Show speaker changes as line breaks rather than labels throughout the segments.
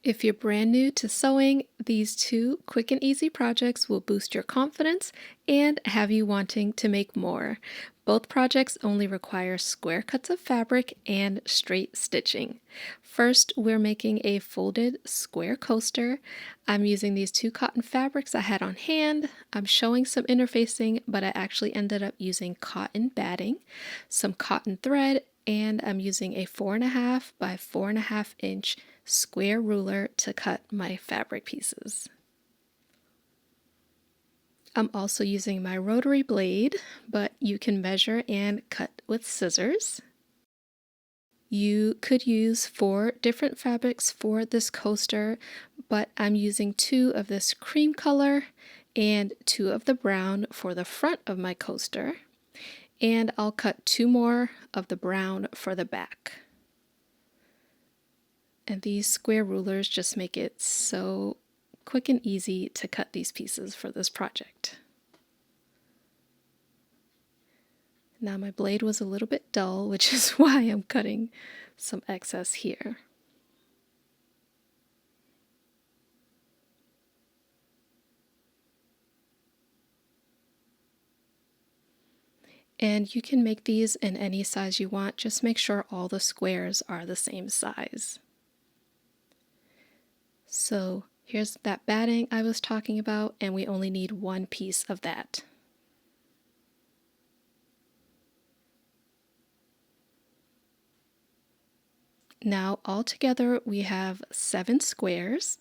If you're brand new to sewing, these two quick and easy projects will boost your confidence and have you wanting to make more. Both projects only require square cuts of fabric and straight stitching. First, we're making a folded square coaster. I'm using these two cotton fabrics I had on hand. I'm showing some interfacing, but I actually ended up using cotton batting, some cotton thread, and I'm using a 4.5 by 4.5 inch square ruler to cut my fabric pieces. I'm also using my rotary blade, but you can measure and cut with scissors. You could use 4 different fabrics for this coaster, but I'm using 2 of this cream color and 2 of the brown for the front of my coaster. And I'll cut 2 more of the brown for the back. And these square rulers just make it so quick and easy to cut these pieces for this project. Now my blade was a little bit dull, which is why I'm cutting some excess here. And you can make these in any size you want, just make sure all the squares are the same size. So here's that batting I was talking about, and we only need 1 piece of that. Now altogether we have 7 squares,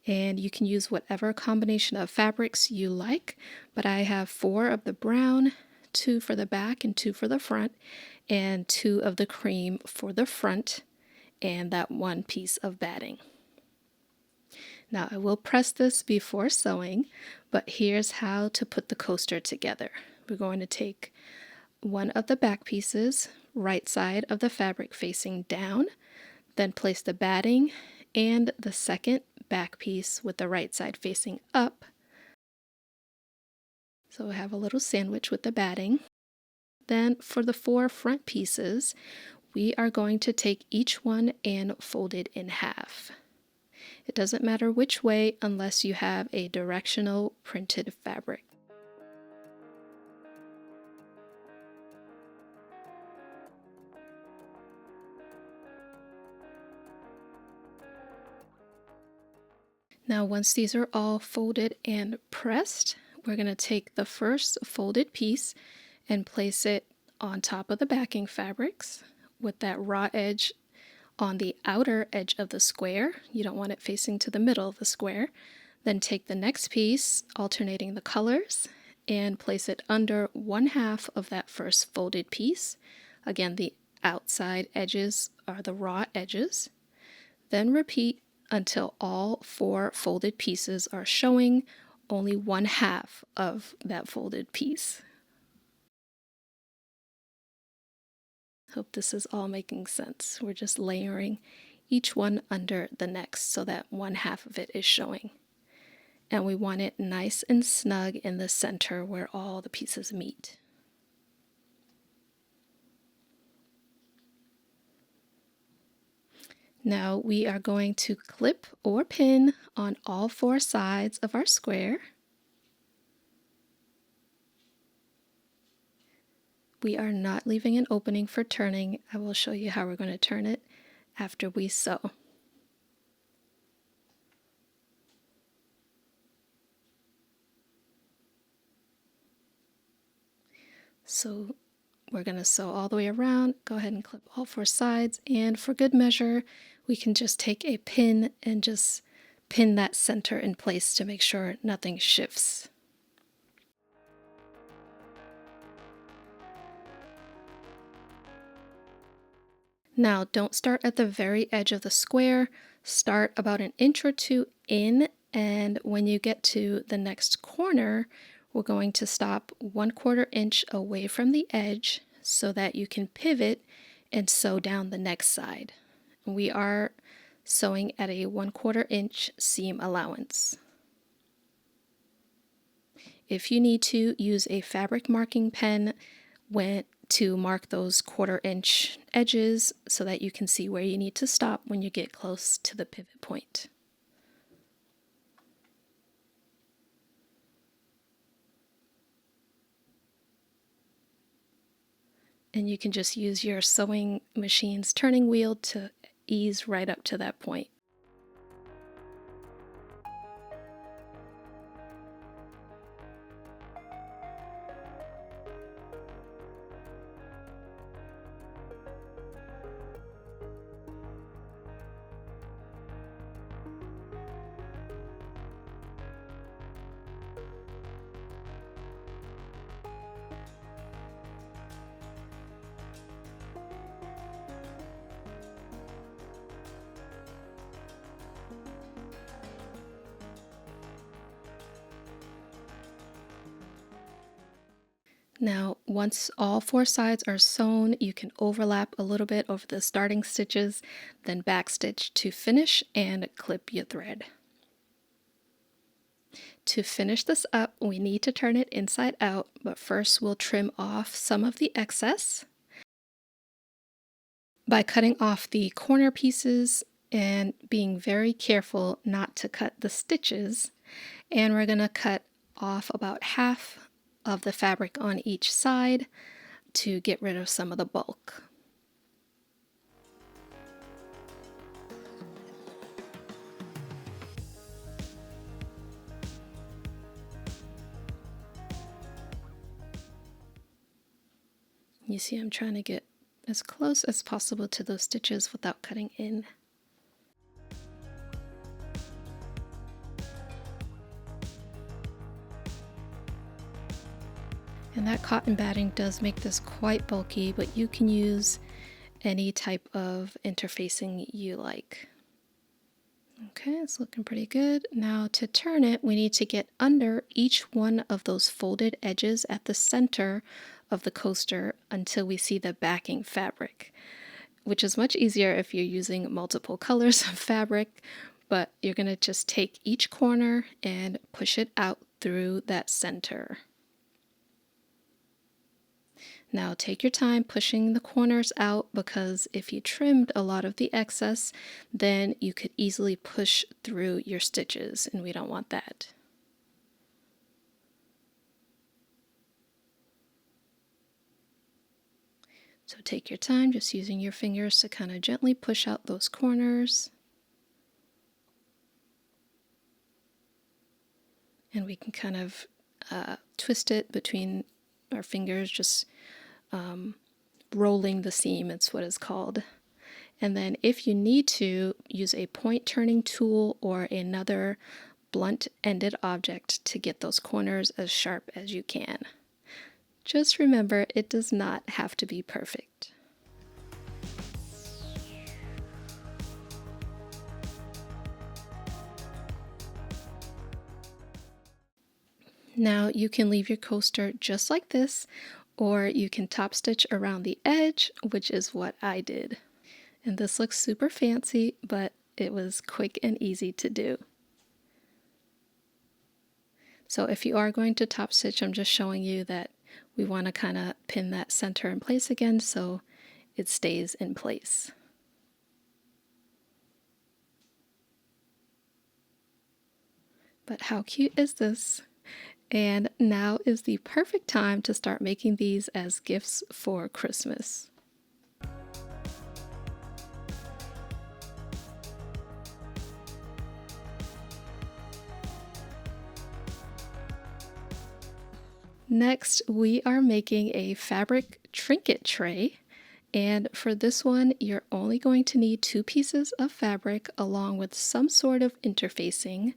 and you can use whatever combination of fabrics you like, but I have 4 of the brown, 2 for the back and 2 for the front, and 2 of the cream for the front, and that 1 piece of batting. Now I will press this before sewing, but here's how to put the coaster together. We're going to take one of the back pieces, right side of the fabric facing down, then place the batting and the second back piece with the right side facing up. So I have a little sandwich with the batting. Then for the 4 front pieces, we are going to take each one and fold it in half. It doesn't matter which way unless you have a directional printed fabric. Now once these are all folded and pressed, we're going to take the first folded piece and place it on top of the backing fabrics with that raw edge on the outer edge of the square. You don't want it facing to the middle of the square. Then take the next piece, alternating the colors, and place it under 1/2 of that first folded piece. Again, the outside edges are the raw edges. Then repeat until all 4 folded pieces are showing only 1/2 of that folded piece. Hope this is all making sense. We're just layering each one under the next so that 1/2 of it is showing. And we want it nice and snug in the center where all the pieces meet. Now we are going to clip or pin on all 4 sides of our square. We are not leaving an opening for turning. I will show you how we're going to turn it after we sew. So we're going to sew all the way around. Go ahead and clip all 4 sides, and for good measure we can just take a pin and just pin that center in place to make sure nothing shifts. Now don't start at the very edge of the square, start about an inch or 2 in, and when you get to the next corner, we're going to stop 1/4 inch away from the edge so that you can pivot and sew down the next side. We are sewing at a 1/4 inch seam allowance. If you need to, use a fabric marking pen to mark those 1/4 inch edges so that you can see where you need to stop when you get close to the pivot point. and you can just use your sewing machine's turning wheel to ease right up to that point. Now, once all 4 sides are sewn, you can overlap a little bit over the starting stitches, then backstitch to finish and clip your thread. To finish this up, we need to turn it inside out, but first we'll trim off some of the excess by cutting off the corner pieces and being very careful not to cut the stitches. And we're going to cut off about half of the fabric on each side to get rid of some of the bulk. You see, I'm trying to get as close as possible to those stitches without cutting in. And that cotton batting does make this quite bulky, but you can use any type of interfacing you like. Okay, it's looking pretty good. Now to turn it, we need to get under each one of those folded edges at the center of the coaster until we see the backing fabric, which is much easier if you're using multiple colors of fabric, but you're going to just take each corner and push it out through that center. Now take your time pushing the corners out, because if you trimmed a lot of the excess, then you could easily push through your stitches, and we don't want that. So take your time, just using your fingers to kind of gently push out those corners. And we can kind of twist it between our fingers, just rolling the seam, it's what it's called. And then if you need to, use a point turning tool or another blunt ended object to get those corners as sharp as you can. Just remember, it does not have to be perfect. Now you can leave your coaster just like this, or you can top stitch around the edge, which is what I did. And this looks super fancy, but it was quick and easy to do. So if you are going to top stitch, I'm just showing you that we want to kind of pin that center in place again so it stays in place. But how cute is this? And now is the perfect time to start making these as gifts for Christmas. Next, we are making a fabric trinket tray. And for this one, you're only going to need 2 pieces of fabric along with some sort of interfacing.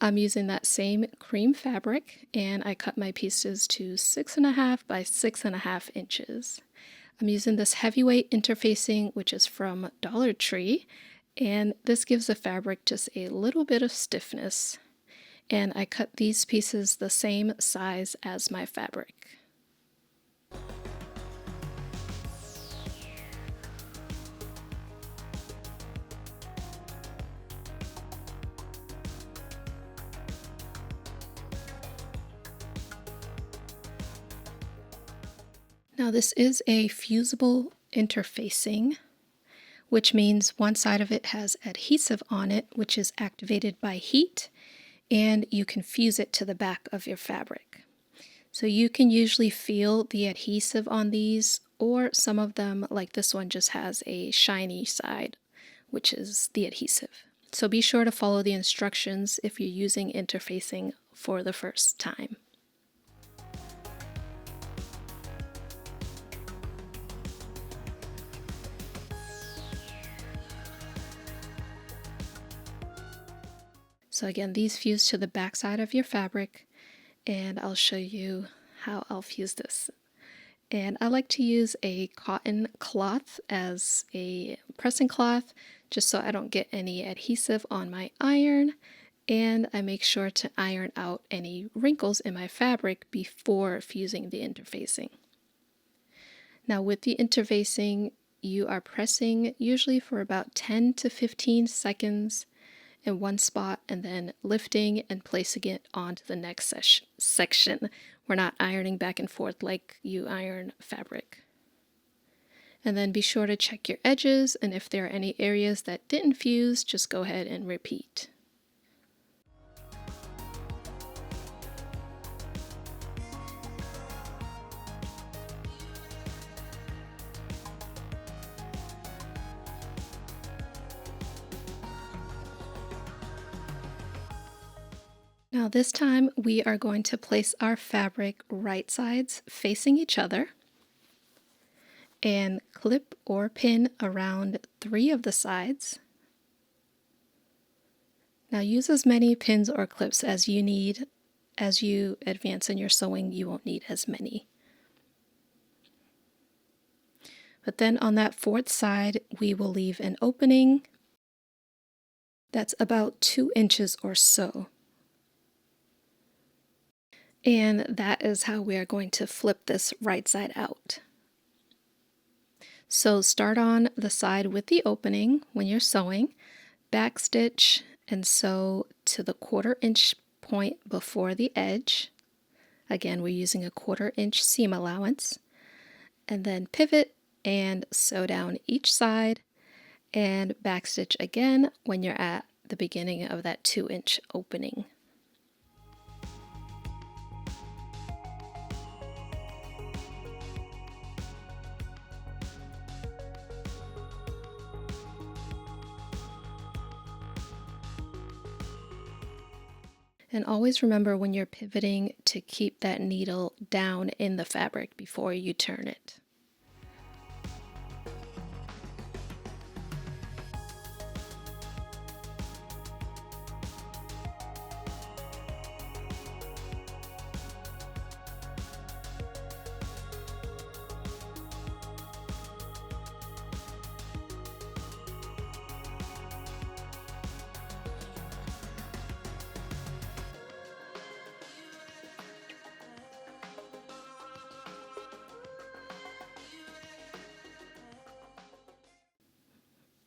I'm using that same cream fabric, and I cut my pieces to 6.5 by 6.5 inches. I'm using this heavyweight interfacing, which is from Dollar Tree, and this gives the fabric just a little bit of stiffness. And I cut these pieces the same size as my fabric. Now this is a fusible interfacing, which means one side of it has adhesive on it, which is activated by heat, and you can fuse it to the back of your fabric. So you can usually feel the adhesive on these or some of them, like this one, just has a shiny side, which is the adhesive. So be sure to follow the instructions if you're using interfacing for the first time. So again, these fuse to the back side of your fabric, and I'll show you how I'll fuse this. And I like to use a cotton cloth as a pressing cloth, just so I don't get any adhesive on my iron, and I make sure to iron out any wrinkles in my fabric before fusing the interfacing. Now with the interfacing, you are pressing usually for about 10 to 15 seconds in one spot and then lifting and placing it onto the next section. We're not ironing back and forth like you iron fabric. And then be sure to check your edges, and if there are any areas that didn't fuse, just go ahead and repeat. Now this time we are going to place our fabric right sides facing each other and clip or pin around 3 of the sides. Now use as many pins or clips as you need. As you advance in your sewing, you won't need as many. But then on that 4th side, we will leave an opening that's about 2 inches or so. And that is how we are going to flip this right side out. So start on the side with the opening when you're sewing, backstitch and sew to the 1/4 inch point before the edge. Again, we're using a 1/4 inch seam allowance. And then pivot and sew down each side and backstitch again when you're at the beginning of that 2-inch opening. And always remember when you're pivoting to keep that needle down in the fabric before you turn it.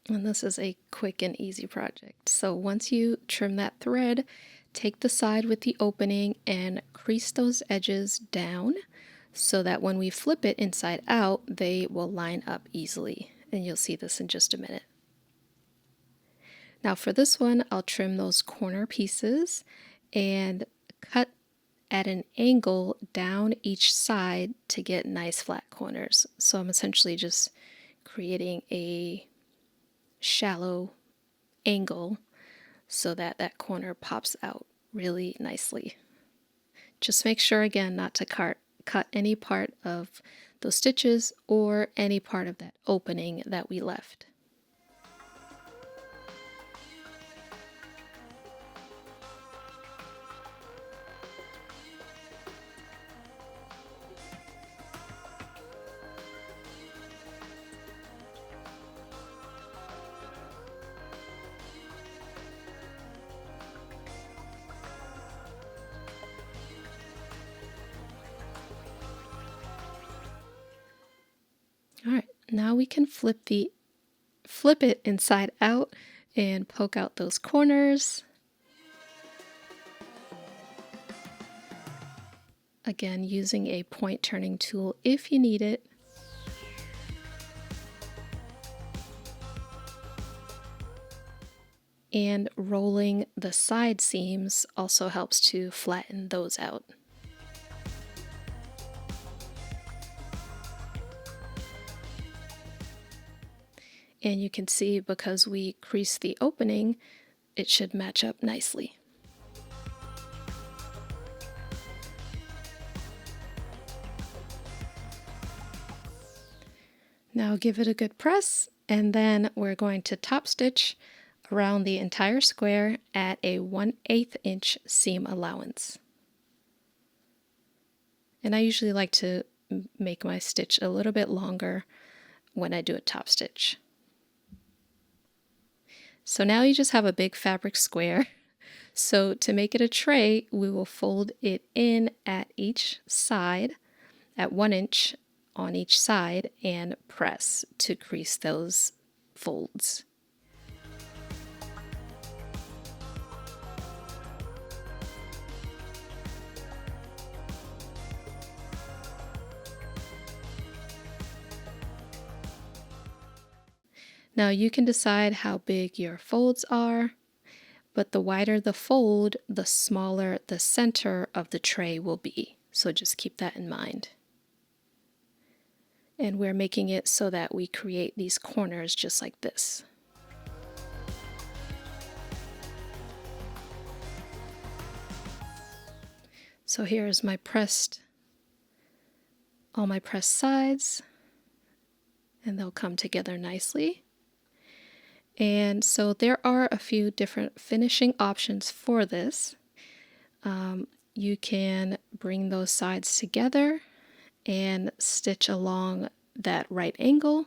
And this is a quick and easy project. So once you trim that thread, take the side with the opening and crease those edges down so that when we flip it inside out, they will line up easily. And you'll see this in just a minute. Now for this one, I'll trim those corner pieces and cut at an angle down each side to get nice flat corners. So I'm essentially just creating a shallow angle so that that corner pops out really nicely. Just make sure again not to cut any part of those stitches or any part of that opening that we left. All right, now we can flip it inside out and poke out those corners. Again, using a point turning tool if you need it. And rolling the side seams also helps to flatten those out. And you can see because we creased the opening, it should match up nicely. Now give it a good press, and then we're going to top stitch around the entire square at a 1/8 inch seam allowance. And I usually like to make my stitch a little bit longer when I do a top stitch. So now you just have a big fabric square. So to make it a tray, we will fold it in at each side at 1 inch on each side and press to crease those folds. Now you can decide how big your folds are, but the wider the fold, the smaller the center of the tray will be. So just keep that in mind. And we're making it so that we create these corners just like this. So here's my all my pressed sides, and they'll come together nicely. And so there are a few different finishing options for this. You can bring those sides together and stitch along that right angle,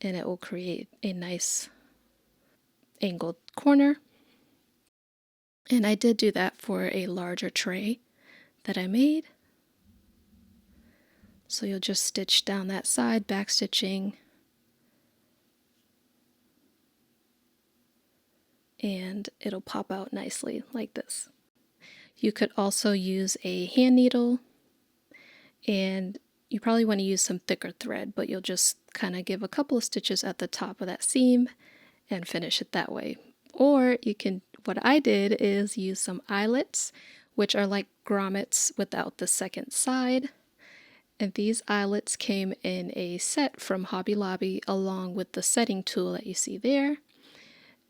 and it will create a nice angled corner. And I did do that for a larger tray that I made. So you'll just stitch down that side, back stitching, and it'll pop out nicely like this. You could also use a hand needle, and you probably want to use some thicker thread, but you'll just kind of give a couple of stitches at the top of that seam and finish it that way. Or you can, what I did is use some eyelets, which are like grommets without the second side. And these eyelets came in a set from Hobby Lobby along with the setting tool that you see there.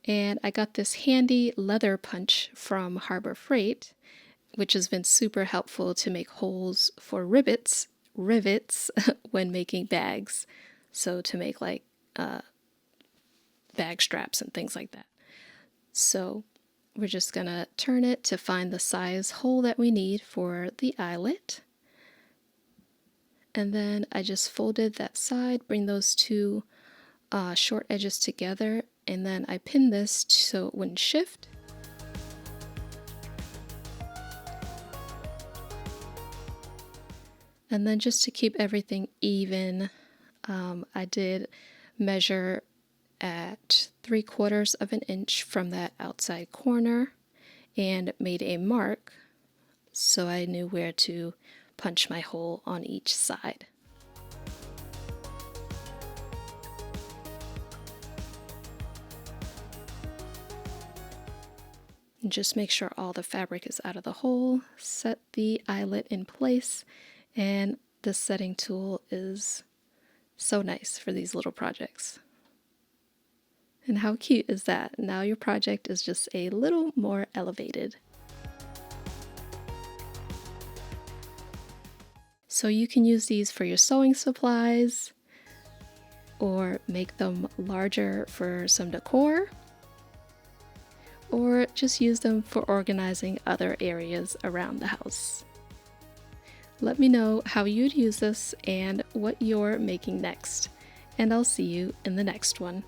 And I got this handy leather punch from Harbor Freight, which has been super helpful to make holes for rivets when making bags. So to make like bag straps and things like that. So we're just gonna turn it to find the size hole that we need for the eyelet. And then I just folded that side, bring those two short edges together, and then I pinned this so it wouldn't shift. And then just to keep everything even, I did measure at 3/4 of an inch from that outside corner and made a mark so I knew where to punch my hole on each side. And just make sure all the fabric is out of the hole, set the eyelet in place, and the setting tool is so nice for these little projects. And how cute is that? Now your project is just a little more elevated. So you can use these for your sewing supplies or make them larger for some decor, or just use them for organizing other areas around the house. Let me know how you'd use this and what you're making next, and I'll see you in the next one.